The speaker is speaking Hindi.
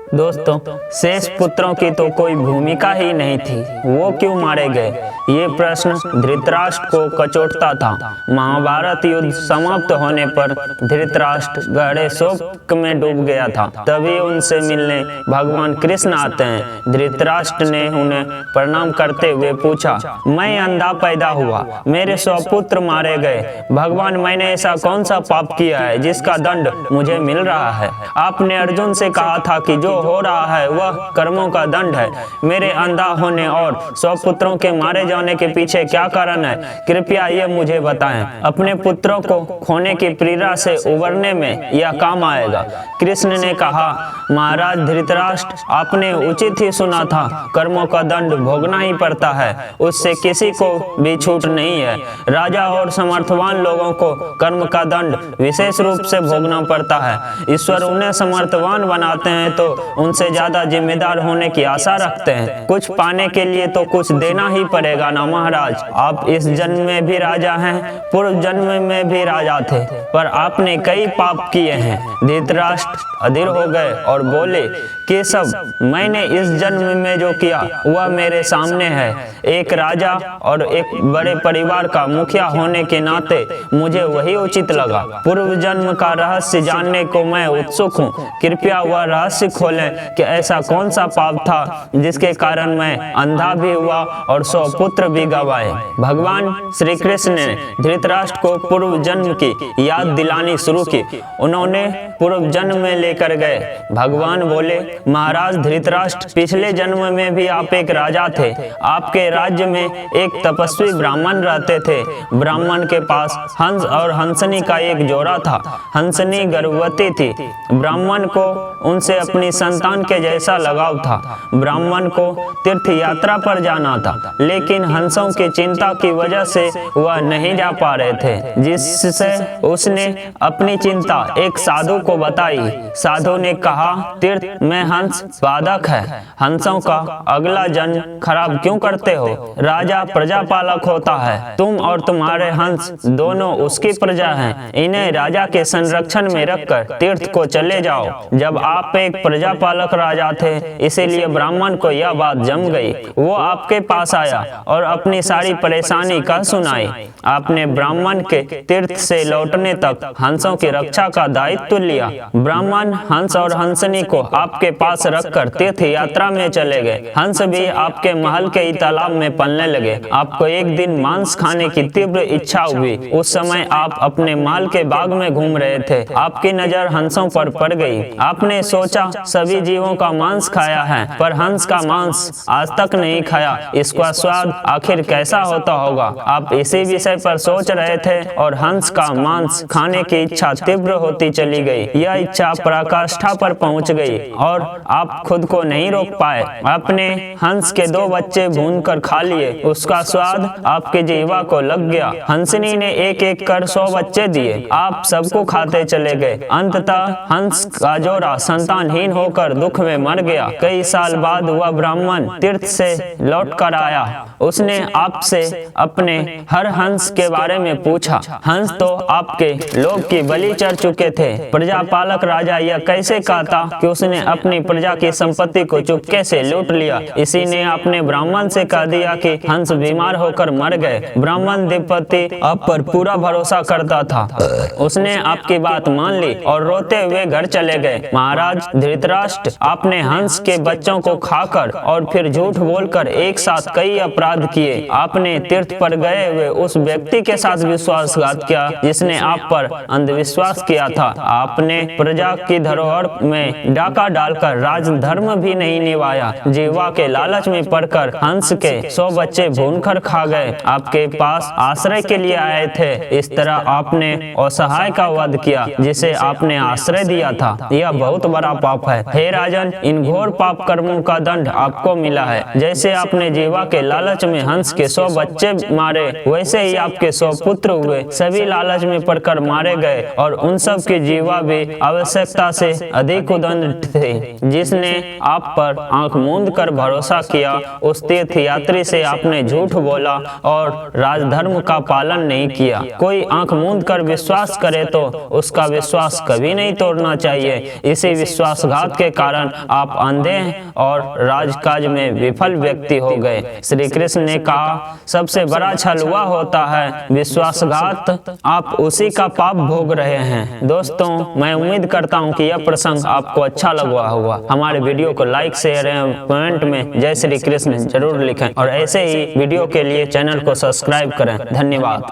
दोस्तों, शेष पुत्रों की तो कोई भूमिका ही नहीं थी, वो क्यों मारे गए? ये प्रश्न धृतराष्ट्र को कचोटता था। महाभारत युद्ध समाप्त होने पर धृतराष्ट्र गहरे शोक में डूब गया था। तभी उनसे मिलने भगवान कृष्ण आते हैं। धृतराष्ट्र ने उन्हें प्रणाम करते हुए पूछा, मैं अंधा पैदा हुआ, मेरे 100 पुत्र मारे गए। भगवान, मैंने ऐसा कौन सा पाप किया है जिसका दंड मुझे मिल रहा है? आपने अर्जुन से कहा था कि जो हो रहा है वह कर्मों का दंड है। मेरे अंधा होने और 100 पुत्रों के मारे जाने के पीछे क्या कारण है? कृपया ये मुझे बताएं। अपने पुत्रों को खोने की पीड़ा से उबरने में यह काम आएगा। कृष्ण ने कहा, महाराज धृतराष्ट्र, आपने उचित ही सुना था। कर्मों का दंड भोगना ही पड़ता है, उससे किसी को भी छूट नहीं है। राजा और समर्थवान लोगों को कर्म का दंड विशेष रूप से भोगना पड़ता है। ईश्वर उन्हें समर्थवान बनाते हैं तो उनसे ज्यादा जिम्मेदार होने की आशा रखते हैं। कुछ पाने के लिए तो कुछ देना ही पड़ेगा ना महाराज। आप इस जन्म में भी राजा हैं, पूर्व जन्म में भी राजा थे, पर आपने कई पाप किए हैं। धृतराष्ट्र अधीर हो गए और बोले, केशव, मैंने इस जन्म में जो किया वह मेरे सामने है। एक राजा और एक बड़े परिवार का मुखिया होने के नाते मुझे वही उचित लगा। पूर्व जन्म का रहस्य जानने को मैं उत्सुक हूँ। कृपया वह रहस्य खोलें कि ऐसा कौन सा पाप था जिसके कारण मैं अंधा भी हुआ और 100 पुत्र भी गंवाए। भगवान श्री कृष्ण ने धृतराष्ट्र को पूर्व जन्म की याद दिलानी शुरू की। उन्होंने पूर्व जन्म में लेकर गए। भगवान बोले, महाराज धृतराष्ट्र, पिछले जन्म में भी आप एक राजा थे। आपके राज्य में एक तपस्वी ब्राह्मण रहते थे। ब्राह्मण के पास हंस और हंसनी का एक जोड़ा था। हंसनी गर्भवती थी। ब्राह्मण को उनसे अपनी संतान के जैसा लगाव था। ब्राह्मण को तीर्थ यात्रा पर जाना था, लेकिन हंसों की चिंता की वजह से वह नहीं जा पा रहे थे, जिससे उसने अपनी चिंता एक साधु को बताई। साधु ने कहा, तीर्थ में हंस बाधक है, हंसों का अगला जन्म खराब क्यों करते हो? राजा प्रजापालक होता है, तुम और तुम्हारे हंस दोनों उसकी प्रजा हैं। इन्हें राजा के संरक्षण में रखकर तीर्थ को चले जाओ। जब आप एक प्रजापालक राजा थे, इसीलिए ब्राह्मण को यह बात जम गई। वो आपके पास आया और अपनी सारी परेशानी कह सुनाई। आपने ब्राह्मण के तीर्थ से लौटने तक हंसों की रक्षा का दायित्व लिया। ब्राह्मण हंस और हंसनी को आपके पास रखकर तीर्थ यात्रा में चले गए। हंस भी आपके महल के तालाब में पलने लगे। आपको एक दिन मांस खाने की तीव्र इच्छा हुई। उस समय आप अपने महल के बाग में घूम रहे थे। आपकी नजर हंसों पर पड़ गई। आपने सोचा, सभी जीवों का मांस खाया है, पर हंस का मांस आज तक नहीं खाया। इसका स्वाद आखिर कैसा होता होगा? आप इसी विषय पर सोच रहे थे और हंस का मांस खाने की इच्छा तीव्र होती चली गई। यह इच्छा पराकाष्ठा पर पहुंच गई और आप खुद को नहीं रोक पाए। आपने हंस के 2 बच्चे भूनकर खा लिए। उसका स्वाद आपके जीवा को लग गया। हंसनी ने एक एक कर 100 बच्चे दिए। आप सबको खाते चले गए। अंततः हंस का जोड़ा संतानहीन होकर दुख में मर गया। कई साल बाद वह ब्राह्मण तीर्थ से लौट कर आया। उसने आपसे अपने हर हंस के बारे में पूछा। हंस तो आपके लोभ की बलि चढ़ चुके थे। प्रजापालक राजा यह कैसे कहता कि उसने अपनी प्रजा की संपत्ति को चुपके से लूट लिया? इसी ने आपने ब्राह्मण से कह दिया कि हंस बीमार होकर मर गए। ब्राह्मण देवपति आप पर पूरा भरोसा करता था। उसने आपकी बात मान ली और रोते हुए घर चले गए। महाराज धृतराष्ट्र, आपने हंस के बच्चों को खाकर और फिर झूठ बोलकर एक साथ कई अपराध किए। आपने तीर्थ पर गए हुए उस व्यक्ति के साथ विश्वासघात किया जिसने आप पर अंधविश्वास किया था। आपने प्रजा की धरोहर में डाका डालकर राजधर्म भी नहीं निभाया। जीवा के लालच में पड़कर हंस के 100 बच्चे भूनकर खा गए। आपके पास आश्रय के लिए आए थे। इस तरह आपने असहाय का वध किया जिसे आपने आश्रय दिया था। यह बहुत बड़ा पाप है। हे राजन, इन घोर पाप कर्मों का दंड आपको मिला है। जैसे आपने जीवा के लालच में हंस के 100 बच्चे मारे, वैसे ही आपके 100 पुत्र हुए। सभी लालच में पड़कर मारे गए और उन सब की जीवा भी आवश्यकता से अधिक उदंड थे। जिसने आप पर आंख मूंद कर भरोसा किया, उस तीर्थ यात्री से आपने झूठ बोला और राजधर्म का पालन नहीं किया। कोई आंख मूंद कर विश्वास करे तो उसका विश्वास कभी नहीं तोड़ना चाहिए। इसी विश्वासघात के कारण आप अंधे और राजकाज में विफल व्यक्ति हो गए। श्री कृष्ण ने कहा, सबसे बड़ा छल वह होता है विश्वासघात, आप उसी का पाप भोग रहे हैं। दोस्तों, मैं उम्मीद करता हूं कि यह प्रसंग आपको अच्छा लगा होगा। हमारे वीडियो को लाइक, शेयर एवं कमेंट में जय श्री कृष्ण जरूर लिखें और ऐसे ही वीडियो के लिए चैनल को सब्सक्राइब करें। धन्यवाद।